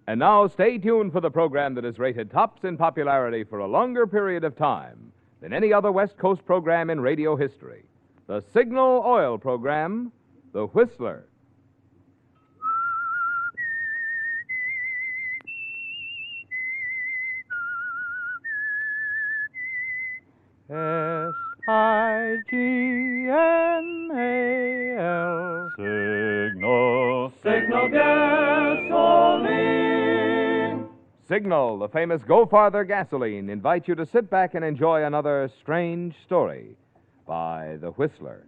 And now stay tuned for the program that is rated tops in popularity for a longer period of time than any other West Coast program in radio history. The Signal Oil program, The Whistler. Signal. Signal gasoline. Signal, the famous Go Farther gasoline, invites you to sit back and enjoy another strange story by The Whistler.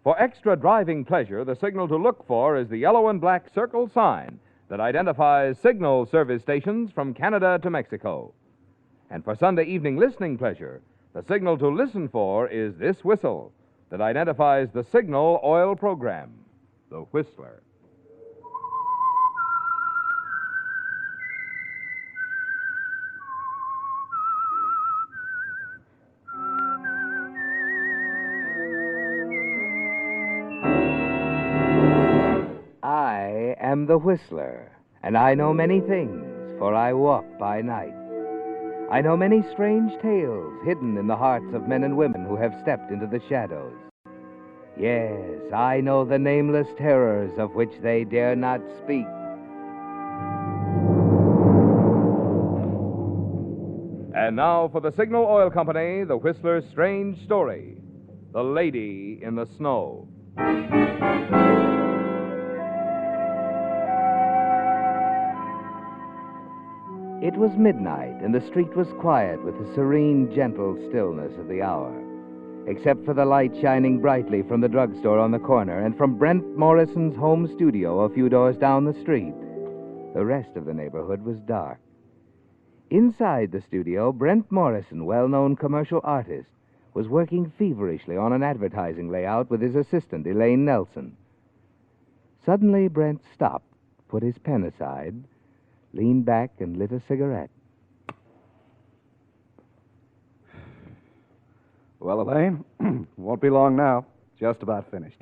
For extra driving pleasure, the signal to look for is the yellow and black circle sign that identifies Signal service stations from Canada to Mexico. And for Sunday evening listening pleasure, the signal to listen for is this whistle that identifies the Signal Oil program, The Whistler. I am the Whistler, and I know many things, for I walk by night. I know many strange tales hidden in the hearts of men and women who have stepped into the shadows. Yes, I know the nameless terrors of which they dare not speak. And now for the Signal Oil Company, the Whistler's strange story, The Lady in the Snow. It was midnight, and the street was quiet with the serene, gentle stillness of the hour, except for the light shining brightly from the drugstore on the corner and from Brent Morrison's home studio a few doors down the street. The rest of the neighborhood was dark. Inside the studio, Brent Morrison, well-known commercial artist, was working feverishly on an advertising layout with his assistant, Elaine Nelson. Suddenly, Brent stopped, put his pen aside, leaned back and lit a cigarette. Well, Elaine, won't be long now. Just about finished.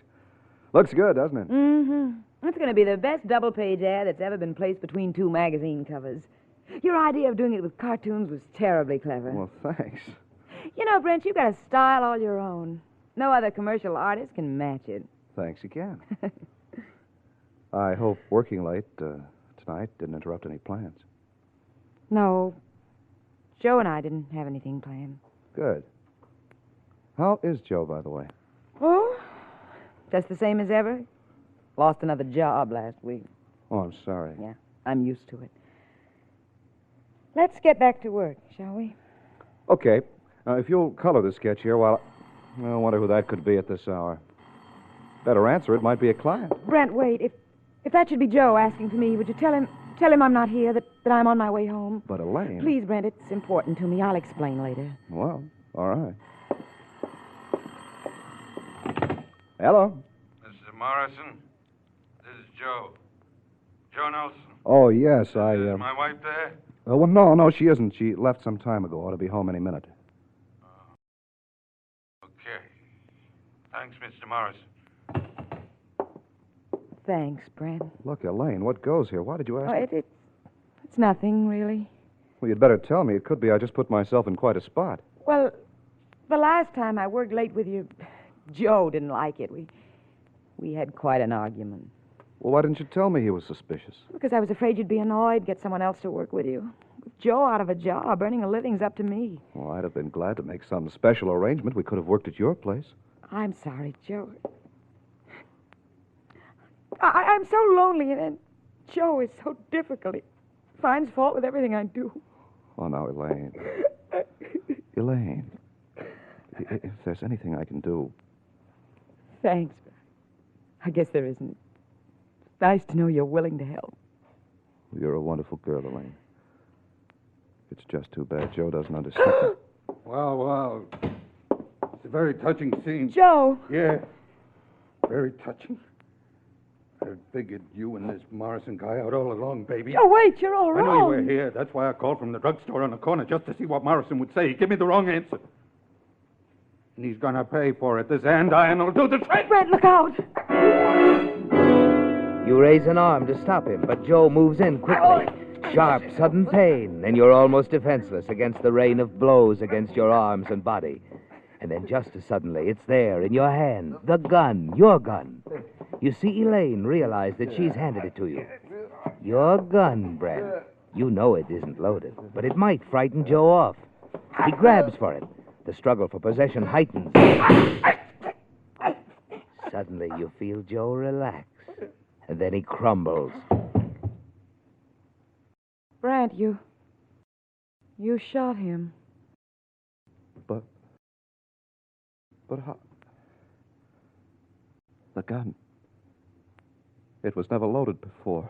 Looks good, doesn't it? Mm-hmm. It's going to be the best double-page ad that's ever been placed between two magazine covers. Your idea of doing it with cartoons was terribly clever. Well, thanks. You know, Brent, you've got a style all your own. No other commercial artist can match it. Thanks again. I hope working late tonight didn't interrupt any plans. No. Joe and I didn't have anything planned. Good. How is Joe, by the way? Oh, just the same as ever. Lost another job last week. Oh, I'm sorry. Yeah, I'm used to it. Let's get back to work, shall we? Okay. If you'll color the sketch here while... I wonder who that could be at this hour. Better answer, it might be a client. Brent, wait. If that should be Joe asking for me, would you tell him I'm not here, that I'm on my way home? But Elaine... Please, Brent, it's important to me. I'll explain later. Well, all right. Hello? Mr. Morrison, this is Joe. Joe Nelson. Oh, yes, Is my wife there? Well, no, she isn't. She left some time ago. Ought to be home any minute. Okay. Thanks, Mr. Morrison. Thanks, Brent. Look, Elaine, what goes here? Why did you ask? Oh, it's nothing, really. Well, you'd better tell me. It could be I just put myself in quite a spot. Well, the last time I worked late with you, Joe didn't like it. We had quite an argument. Well, why didn't you tell me he was suspicious? Because I was afraid you'd be annoyed, get someone else to work with you. With Joe out of a job, earning a living's up to me. Well, I'd have been glad to make some special arrangement. We could have worked at your place. I'm sorry, Joe. I'm so lonely, and Joe is so difficult. He finds fault with everything I do. Oh, now, Elaine. Elaine, if there's anything I can do... Thanks. I guess there isn't. It's nice to know you're willing to help. You're a wonderful girl, Elaine. It's just too bad Joe doesn't understand. Well. It's a very touching scene. Joe! Yeah. Very touching. I figured you and this Morrison guy out all along, baby. Oh, wait, you're all wrong. I know you were here. That's why I called from the drugstore on the corner, just to see what Morrison would say. He gave me the wrong answer. And he's gonna pay for it. This andiron will do the trick. Brent, look out! You raise an arm to stop him, but Joe moves in quickly. Sharp, sudden pain, and you're almost defenseless against the rain of blows against your arms and body. And then just as suddenly, it's there in your hand, the gun, your gun. You see Elaine realize that she's handed it to you. Your gun, Brent. You know it isn't loaded, but it might frighten Joe off. He grabs for it. The struggle for possession heightens. Suddenly, you feel Joe relax, and then he crumbles. Brant, you shot him. But how? The gun. It was never loaded before.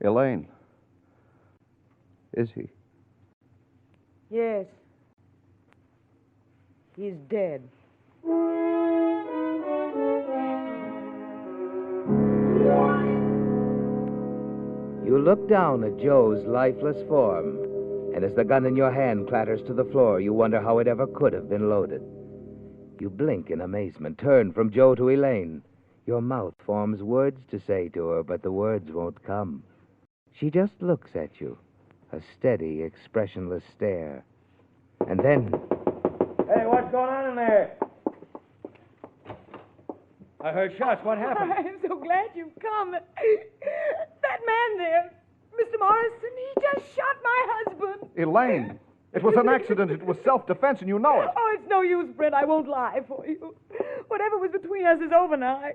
Elaine. Is he? Yes. He's dead. You look down at Joe's lifeless form, and as the gun in your hand clatters to the floor, you wonder how it ever could have been loaded. You blink in amazement, turn from Joe to Elaine. Your mouth forms words to say to her, but the words won't come. She just looks at you, a steady, expressionless stare. And then... Hey, what's going on in there? I heard shots. What happened? I'm so glad you've come. That man there, Mr. Morrison, he just shot my husband. Elaine! It was an accident. It was self-defense, and you know it. Oh, it's no use, Brent. I won't lie for you. Whatever was between us is over now. I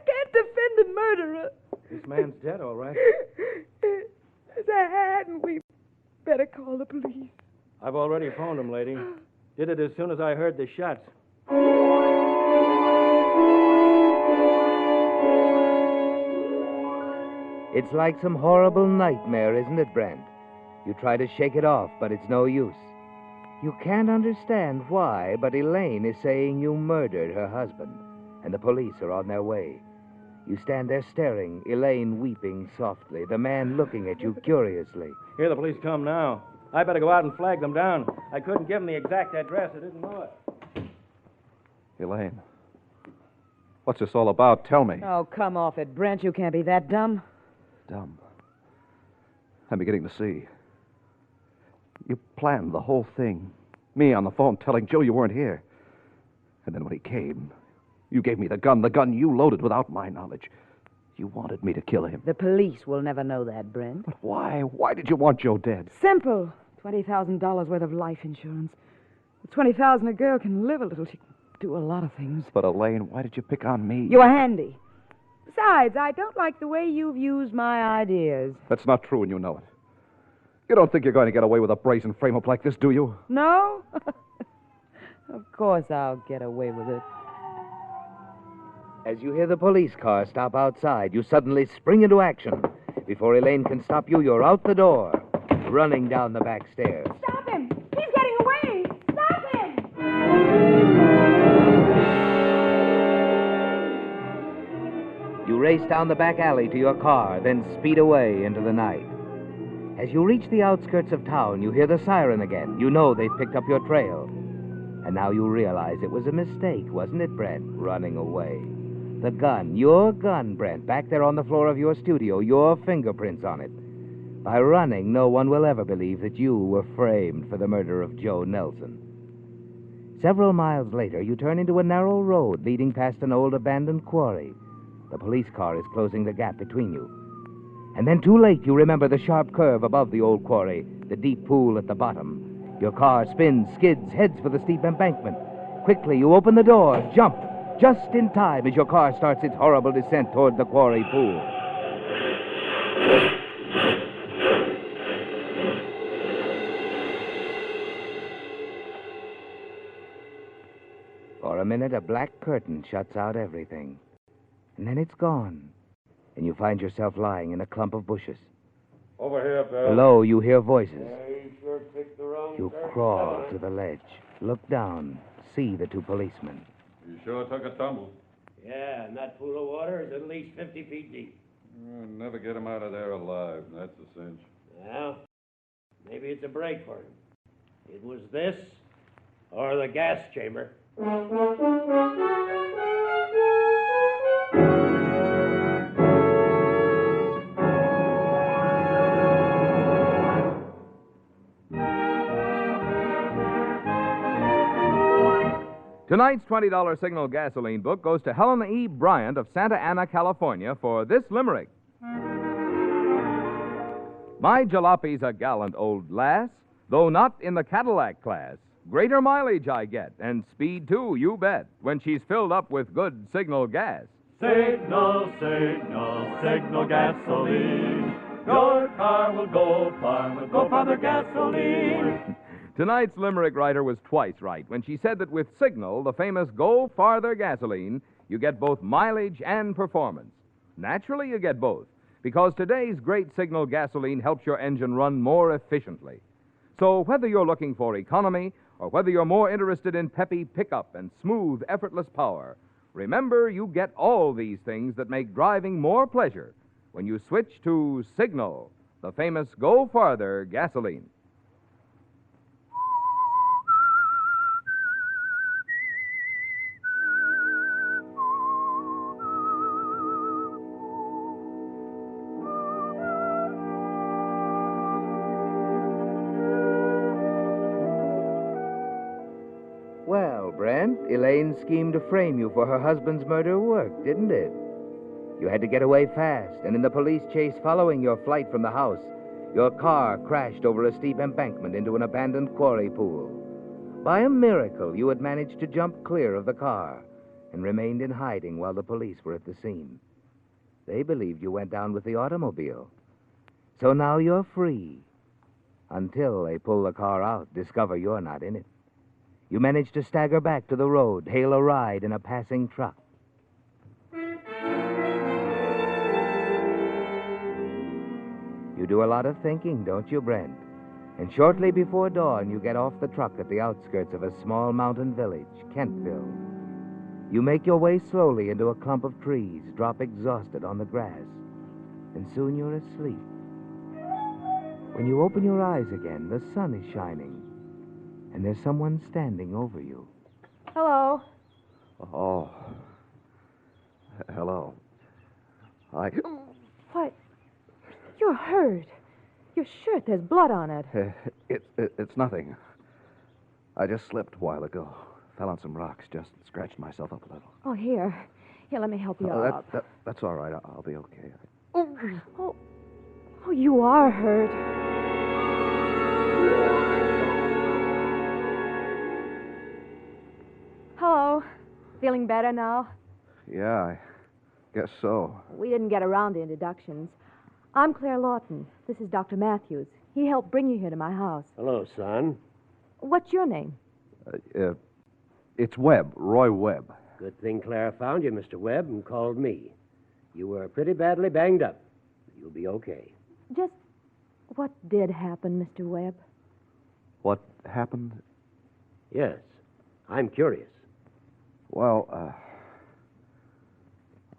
can't defend a murderer. This man's dead, all right. Hadn't we better call the police? I've already phoned him, lady. Did it as soon as I heard the shots. It's like some horrible nightmare, isn't it, Brent? You try to shake it off, but it's no use. You can't understand why, but Elaine is saying you murdered her husband, and the police are on their way. You stand there staring, Elaine weeping softly, the man looking at you curiously. Here the police come now. I better go out and flag them down. I couldn't give them the exact address. I didn't know it. Elaine, what's this all about? Tell me. Oh, come off it, Brent. You can't be that dumb. Dumb. I'm beginning to see. You planned the whole thing. Me on the phone telling Joe you weren't here. And then when he came, you gave me the gun you loaded without my knowledge. You wanted me to kill him. The police will never know that, Brent. But why? Why did you want Joe dead? Simple. $20,000 worth of life insurance. With $20,000, a girl can live a little. She can do a lot of things. But Elaine, why did you pick on me? You were handy. Besides, I don't like the way you've used my ideas. That's not true, and you know it. You don't think you're going to get away with a brazen frame-up like this, do you? No? Of course I'll get away with it. As you hear the police car stop outside, you suddenly spring into action. Before Elaine can stop you, you're out the door, running down the back stairs. Stop him! He's getting away! Stop him! You race down the back alley to your car, then speed away into the night. As you reach the outskirts of town, you hear the siren again. You know they've picked up your trail. And now you realize it was a mistake, wasn't it, Brent, running away? The gun, your gun, Brent, back there on the floor of your studio, your fingerprints on it. By running, no one will ever believe that you were framed for the murder of Joe Nelson. Several miles later, you turn into a narrow road leading past an old abandoned quarry. The police car is closing the gap between you. And then too late, you remember the sharp curve above the old quarry, the deep pool at the bottom. Your car spins, skids, heads for the steep embankment. Quickly, you open the door, jump, just in time as your car starts its horrible descent toward the quarry pool. For a minute, a black curtain shuts out everything. And then it's gone. And you find yourself lying in a clump of bushes. Over here, Bill. Below, you hear voices. You sure picked the wrong You turn, crawl fella. to the ledge, look down, see the two policemen. You sure took a tumble. Yeah, and that pool of water is at least 50 feet deep. Never get him out of there alive. That's a cinch. Well, maybe it's a break for him. It was this or the gas chamber. Tonight's $20 Signal gasoline book goes to Helen E. Bryant of Santa Ana, California, for this limerick. My jalopy's a gallant old lass, though not in the Cadillac class. Greater mileage I get, and speed too, you bet, when she's filled up with good Signal gas. Signal, signal, signal gasoline. Your car will go far with go farther gasoline. Tonight's limerick writer was twice right when she said that with Signal, the famous Go Farther gasoline, you get both mileage and performance. Naturally, you get both, because today's great Signal gasoline helps your engine run more efficiently. So whether you're looking for economy or whether you're more interested in peppy pickup and smooth, effortless power, remember you get all these things that make driving more pleasure when you switch to Signal, the famous Go Farther gasoline. Well, Brent, Elaine's scheme to frame you for her husband's murder worked, didn't it? You had to get away fast, and in the police chase following your flight from the house, your car crashed over a steep embankment into an abandoned quarry pool. By a miracle, you had managed to jump clear of the car and remained in hiding while the police were at the scene. They believed you went down with the automobile. So now you're free. Until they pull the car out, discover you're not in it. You manage to stagger back to the road, hail a ride in a passing truck. You do a lot of thinking, don't you, Brent? And shortly before dawn, you get off the truck at the outskirts of a small mountain village, Kentville. You make your way slowly into a clump of trees, drop exhausted on the grass, and soon you're asleep. When you open your eyes again, the sun is shining, and there's someone standing over you. Hello. Oh. Hello. What? You're hurt. Your shirt, there's blood on it. It's nothing. I just slipped a while ago. Fell on some rocks, just scratched myself up a little. Oh, here. Here, let me help you up. That's all right. I'll be okay. Oh, you are hurt. Hello. Feeling better now? Yeah, I guess so. We didn't get around to introductions. I'm Claire Lawton. This is Dr. Matthews. He helped bring you here to my house. Hello, son. What's your name? It's Webb, Roy Webb. Good thing Clara found you, Mr. Webb, and called me. You were pretty badly banged up. You'll be okay. Just what did happen, Mr. Webb? What happened? Yes, I'm curious. Well,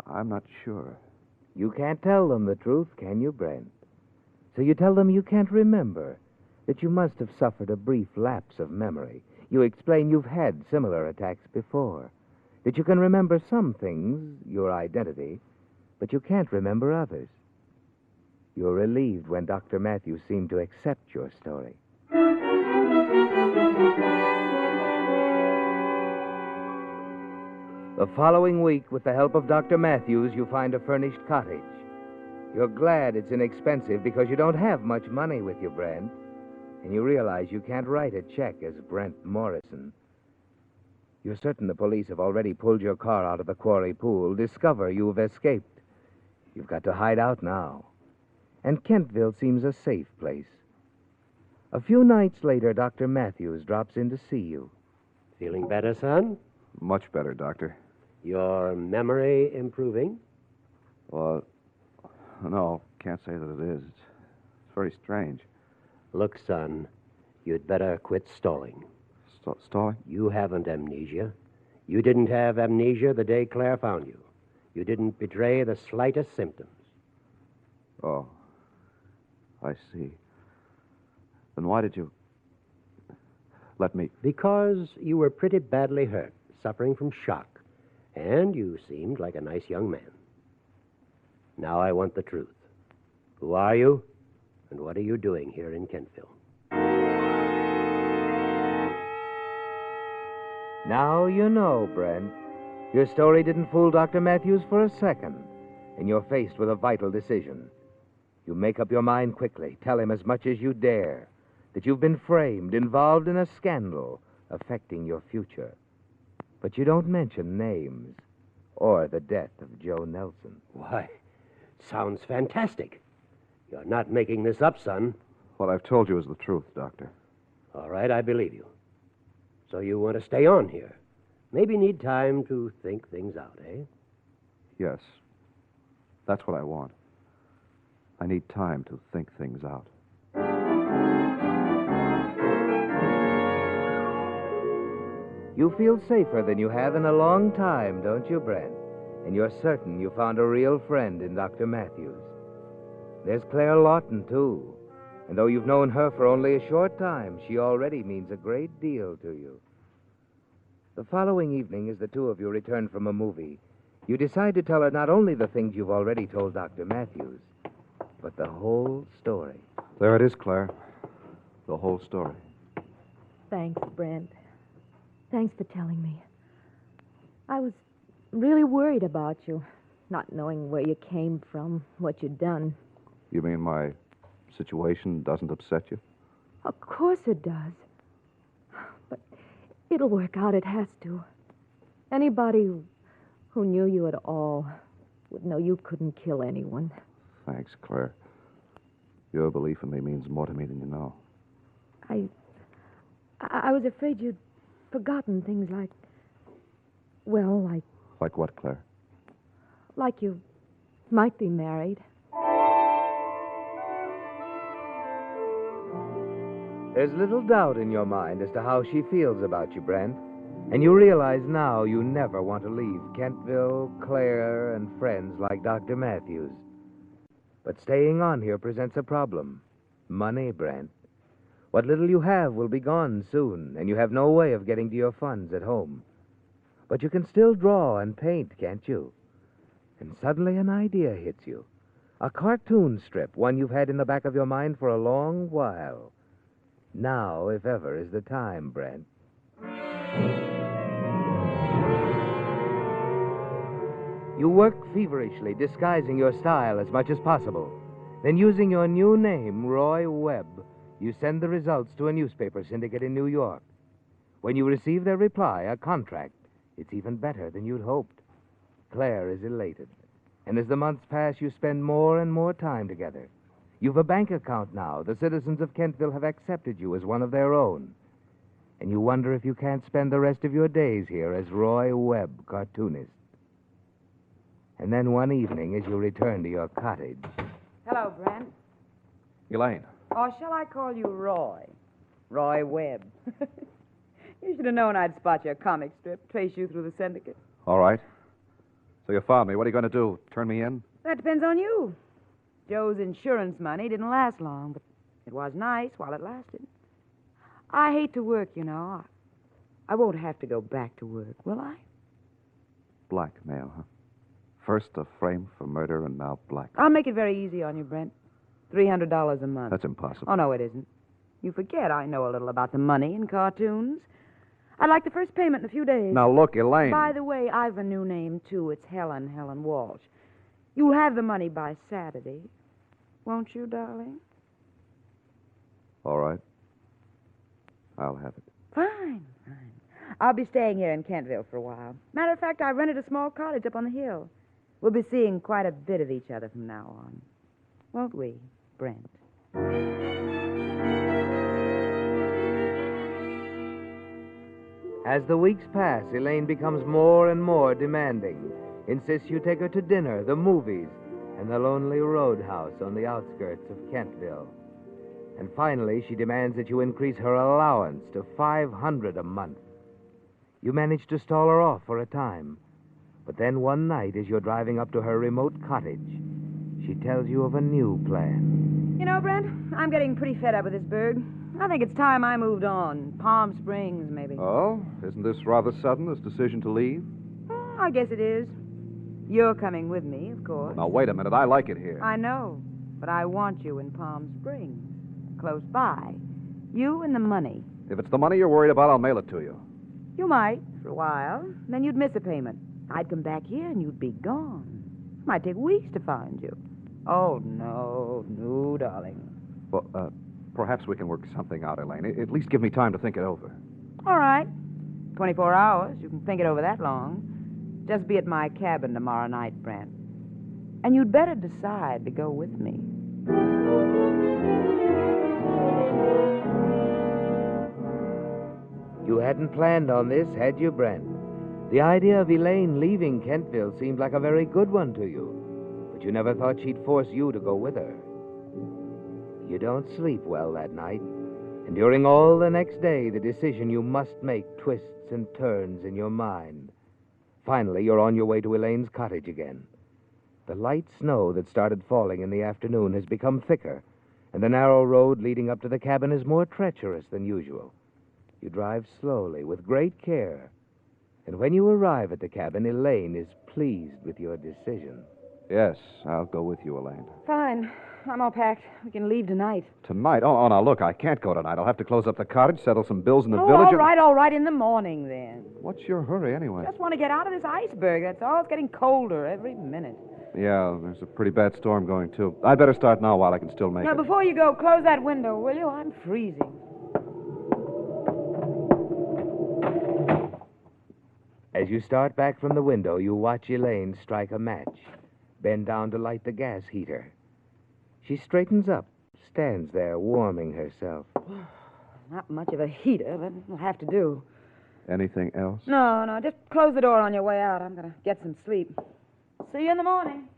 I'm not sure. You can't tell them the truth, can you, Brent? So you tell them you can't remember, that you must have suffered a brief lapse of memory. You explain you've had similar attacks before, that you can remember some things, your identity, but you can't remember others. You're relieved when Dr. Matthews seemed to accept your story. The following week, with the help of Dr. Matthews, you find a furnished cottage. You're glad it's inexpensive because you don't have much money with you, Brent. And you realize you can't write a check as Brent Morrison. You're certain the police have already pulled your car out of the quarry pool, discover you've escaped. You've got to hide out now. And Kentville seems a safe place. A few nights later, Dr. Matthews drops in to see you. Feeling better, son? Much better, Doctor. Your memory improving? Well, no, can't say that it is. It's very strange. Look, son, you'd better quit stalling. Stalling? You haven't amnesia. You didn't have amnesia the day Claire found you. You didn't betray the slightest symptoms. Oh, I see. Then why did you let me? Because you were pretty badly hurt, suffering from shock, and you seemed like a nice young man. Now I want the truth. Who are you, and what are you doing here in Kentville? Now you know, Brent. Your story didn't fool Dr. Matthews for a second, and you're faced with a vital decision. You make up your mind quickly. Tell him as much as you dare that you've been framed, involved in a scandal affecting your future. But you don't mention names or the death of Joe Nelson. Why, sounds fantastic. You're not making this up, son. What I've told you is the truth, Doctor. All right, I believe you. So you want to stay on here? Maybe need time to think things out, eh? Yes. That's what I want. I need time to think things out. You feel safer than you have in a long time, don't you, Brent? And you're certain you found a real friend in Dr. Matthews. There's Claire Lawton, too. And though you've known her for only a short time, she already means a great deal to you. The following evening, as the two of you return from a movie, you decide to tell her not only the things you've already told Dr. Matthews, but the whole story. There it is, Claire. The whole story. Thanks, Brent. Thanks for telling me. I was really worried about you, not knowing where you came from, what you'd done. You mean my situation doesn't upset you? Of course it does. But it'll work out. It has to. Anybody who knew you at all would know you couldn't kill anyone. Thanks, Claire. Your belief in me means more to me than you know. I was afraid you'd forgotten things like... Well, like... Like what, Claire? Like you might be married. There's little doubt in your mind as to how she feels about you, Brent. And you realize now you never want to leave Kentville, Claire, and friends like Dr. Matthews. But staying on here presents a problem. Money, Brent. What little you have will be gone soon, and you have no way of getting to your funds at home. But you can still draw and paint, can't you? And suddenly an idea hits you. A cartoon strip, one you've had in the back of your mind for a long while. Now, if ever, is the time, Brent. You work feverishly, disguising your style as much as possible. Then, using your new name, Roy Webb, you send the results to a newspaper syndicate in New York. When you receive their reply, a contract, it's even better than you'd hoped. Claire is elated. And as the months pass, you spend more and more time together. You've a bank account now. The citizens of Kentville have accepted you as one of their own. And you wonder if you can't spend the rest of your days here as Roy Webb, cartoonist. And then one evening, as you return to your cottage... Hello, Brent. Elaine. Or shall I call you Roy? Roy Webb. You should have known I'd spot your comic strip, trace you through the syndicate. All right. So you found me. What are you going to do? Turn me in? That depends on you. Joe's insurance money didn't last long, but it was nice while it lasted. I hate to work, you know. I won't have to go back to work, will I? Blackmail, huh? First a frame for murder and now black. I'll make it very easy on you, Brent. $300 a month. That's impossible. Oh, no, it isn't. You forget I know a little about the money in cartoons. I'd like the first payment in a few days. Now, look, Elaine. By the way, I've a new name, too. It's Helen Walsh. You'll have the money by Saturday. Won't you, darling? All right. I'll have it. Fine. I'll be staying here in Kentville for a while. Matter of fact, I rented a small cottage up on the hill. We'll be seeing quite a bit of each other from now on. Won't we, Brent? As the weeks pass, Elaine becomes more and more demanding. Insists you take her to dinner, the movies, and the lonely roadhouse on the outskirts of Kentville. And finally, she demands that you increase her allowance to $500 a month. You manage to stall her off for a time. But then one night, as you're driving up to her remote cottage, she tells you of a new plan. You know, Brent, I'm getting pretty fed up with this burg. I think it's time I moved on. Palm Springs, maybe. Oh? Isn't this rather sudden, this decision to leave? I guess it is. You're coming with me, of course. Now, wait a minute. I like it here. I know, but I want you in Palm Springs, close by. You and the money. If it's the money you're worried about, I'll mail it to you. You might, for a while. Then you'd miss a payment. I'd come back here and you'd be gone. It might take weeks to find you. Oh, no, darling. Well, perhaps we can work something out, Elaine. At least give me time to think it over. All right. 24 hours. You can think it over that long. Just be at my cabin tomorrow night, Brent. And you'd better decide to go with me. You hadn't planned on this, had you, Brent? The idea of Elaine leaving Kentville seemed like a very good one to you, but you never thought she'd force you to go with her. You don't sleep well that night, and during all the next day, the decision you must make twists and turns in your mind. Finally, you're on your way to Elaine's cottage again. The light snow that started falling in the afternoon has become thicker, and the narrow road leading up to the cabin is more treacherous than usual. You drive slowly, with great care, and when you arrive at the cabin, Elaine is pleased with your decision. Yes, I'll go with you, Elaine. Fine. I'm all packed. We can leave tonight. Tonight? Oh, now, look, I can't go tonight. I'll have to close up the cottage, settle some bills in the village. All right. In the morning, then. What's your hurry, anyway? Just want to get out of this iceberg, that's all. It's getting colder every minute. Yeah, there's a pretty bad storm going, too. I'd better start now while I can still make Now, it. before you go, close that window, will you? I'm freezing. As you start back from the window, you watch Elaine strike a match, bend down to light the gas heater. She straightens up, stands there warming herself. Not much of a heater, but it'll have to do. Anything else? No, just close the door on your way out. I'm going to get some sleep. See you in the morning.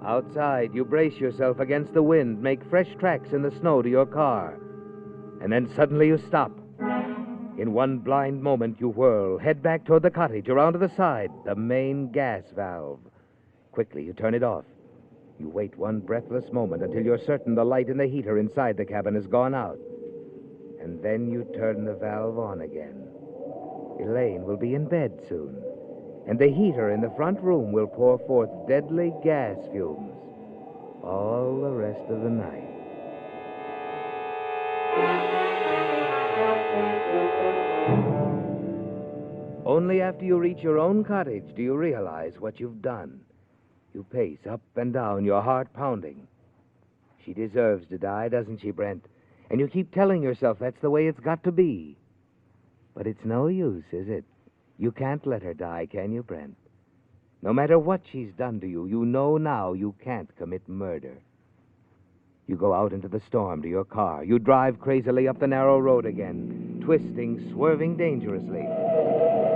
Outside, you brace yourself against the wind, make fresh tracks in the snow to your car. And then suddenly you stop. In one blind moment, you whirl, head back toward the cottage, around to the side, the main gas valve. Quickly, you turn it off. You wait one breathless moment until you're certain the light in the heater inside the cabin has gone out. And then you turn the valve on again. Elaine will be in bed soon, and the heater in the front room will pour forth deadly gas fumes all the rest of the night. Only after you reach your own cottage do you realize what you've done. You pace up and down, your heart pounding. She deserves to die, doesn't she, Brent? And you keep telling yourself that's the way it's got to be. But it's no use, is it? You can't let her die, can you, Brent? No matter what she's done to you, you know now you can't commit murder. You go out into the storm to your car. You drive crazily up the narrow road again, twisting, swerving dangerously.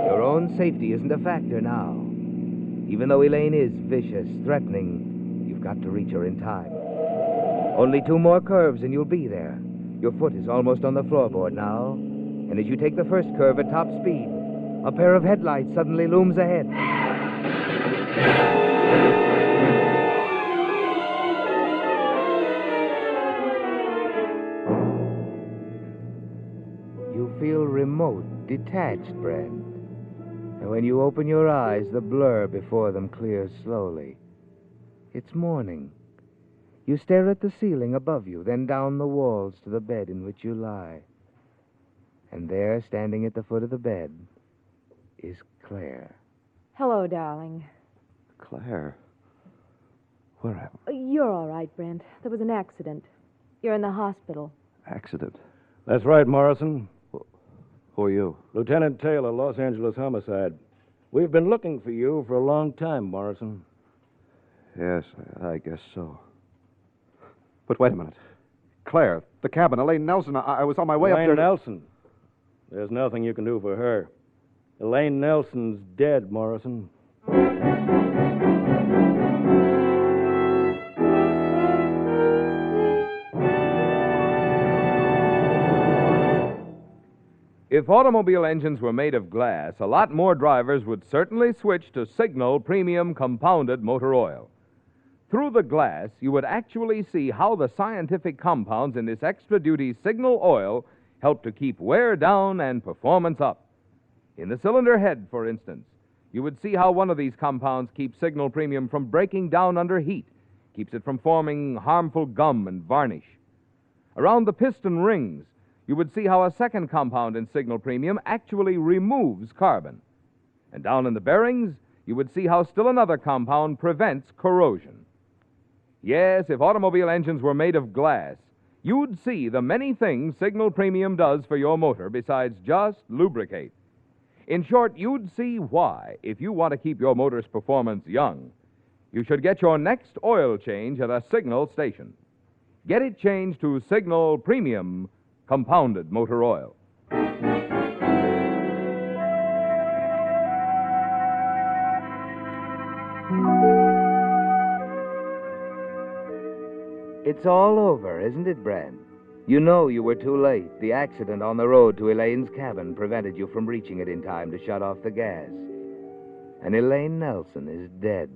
Your own safety isn't a factor now. Even though Elaine is vicious, threatening, you've got to reach her in time. Only 2 more curves and you'll be there. Your foot is almost on the floorboard now, and as you take the first curve at top speed, a pair of headlights suddenly looms ahead. You feel remote, detached, Brent. And when you open your eyes, the blur before them clears slowly. It's morning. You stare at the ceiling above you, then down the walls to the bed in which you lie. And there, standing at the foot of the bed, is Claire. Hello, darling. Claire. Where am I? You're all right, Brent. There was an accident. You're in the hospital. Accident. That's right, Morrison. Who are you? Lieutenant Taylor, Los Angeles Homicide. We've been looking for you for a long time, Morrison. Yes, I guess so. But wait a minute. Claire, the cabin, Elaine Nelson. I was on my way up there. Elaine Nelson. There's nothing you can do for her. Elaine Nelson's dead, Morrison. If automobile engines were made of glass, a lot more drivers would certainly switch to Signal Premium Compounded Motor Oil. Through the glass, you would actually see how the scientific compounds in this extra-duty Signal oil help to keep wear down and performance up. In the cylinder head, for instance, you would see how one of these compounds keeps Signal Premium from breaking down under heat, keeps it from forming harmful gum and varnish. Around the piston rings, you would see how a second compound in Signal Premium actually removes carbon. And down in the bearings, you would see how still another compound prevents corrosion. Yes, if automobile engines were made of glass, you'd see the many things Signal Premium does for your motor besides just lubricate. In short, you'd see why, if you want to keep your motor's performance young, you should get your next oil change at a Signal station. Get it changed to Signal Premium Compounded Motor Oil. It's all over, isn't it, Brent? You know you were too late. The accident on the road to Elaine's cabin prevented you from reaching it in time to shut off the gas. And Elaine Nelson is dead.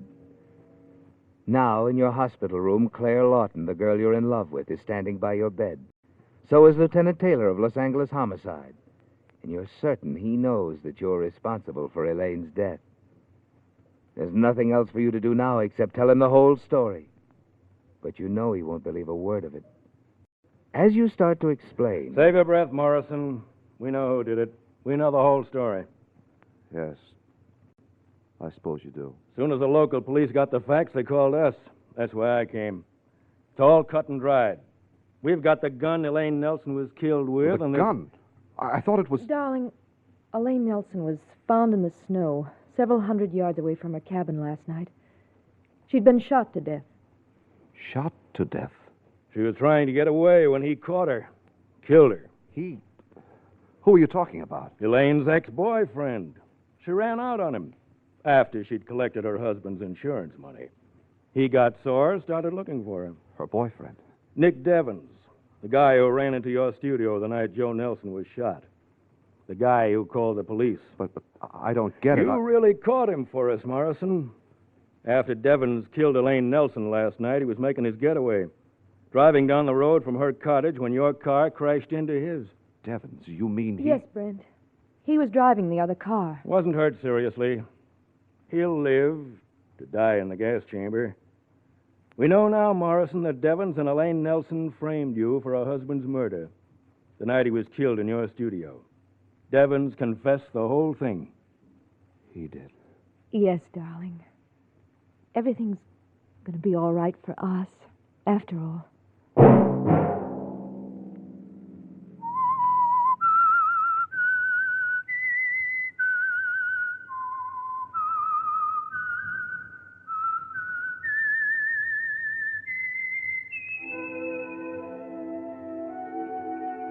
Now, in your hospital room, Claire Lawton, the girl you're in love with, is standing by your bed. So is Lieutenant Taylor of Los Angeles Homicide. And you're certain he knows that you're responsible for Elaine's death. There's nothing else for you to do now except tell him the whole story. But you know he won't believe a word of it. As you start to explain... Save your breath, Morrison. We know who did it. We know the whole story. Yes. I suppose you do. As soon as the local police got the facts, they called us. That's why I came. It's all cut and dried. We've got the gun Elaine Nelson was killed with. The gun? I thought it was... Darling, Elaine Nelson was found in the snow several hundred yards away from her cabin last night. She'd been shot to death. Shot to death? She was trying to get away when he caught her. Killed her. He? Who are you talking about? Elaine's ex-boyfriend. She ran out on him after she'd collected her husband's insurance money. He got sore, started looking for him. Her boyfriend? Nick Devens, the guy who ran into your studio the night Joe Nelson was shot. The guy who called the police. But I don't get it. You really caught him for us, Morrison. After Devens killed Elaine Nelson last night, he was making his getaway, driving down the road from her cottage when your car crashed into his. Devens, you mean he... Yes, Brent. He was driving the other car. Wasn't hurt seriously. He'll live to die in the gas chamber. We know now, Morrison, that Devens and Elaine Nelson framed you for her husband's murder the night he was killed in your studio. Devens confessed the whole thing. He did. Yes, darling. Everything's going to be all right for us, after all.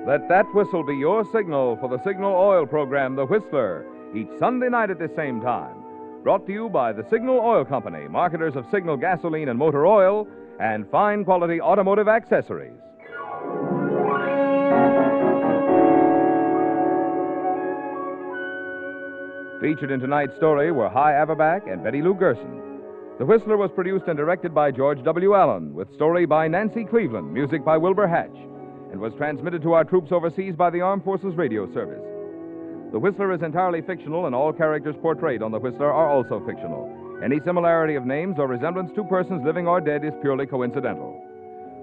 Let that whistle be your signal for the Signal Oil program, The Whistler, each Sunday night at this same time. Brought to you by the Signal Oil Company, marketers of Signal gasoline and motor oil, and fine quality automotive accessories. Featured in tonight's story were Hy Averback and Betty Lou Gerson. The Whistler was produced and directed by George W. Allen, with story by Nancy Cleveland, music by Wilbur Hatch, and was transmitted to our troops overseas by the Armed Forces Radio Service. The Whistler is entirely fictional, and all characters portrayed on The Whistler are also fictional. Any similarity of names or resemblance to persons living or dead is purely coincidental.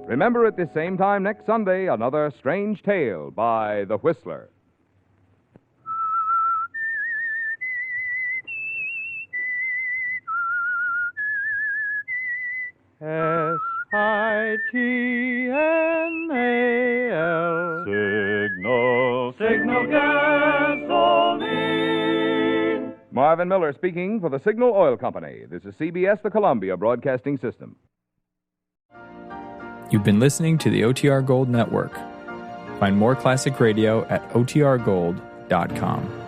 Remember, at this same time next Sunday, another strange tale by The Whistler. S-I-G-N-A-L Signal gasoline. Marvin Miller speaking for the Signal Oil Company. This is CBS, the Columbia Broadcasting System. You've been listening to the OTR Gold Network. Find more classic radio at otrgold.com.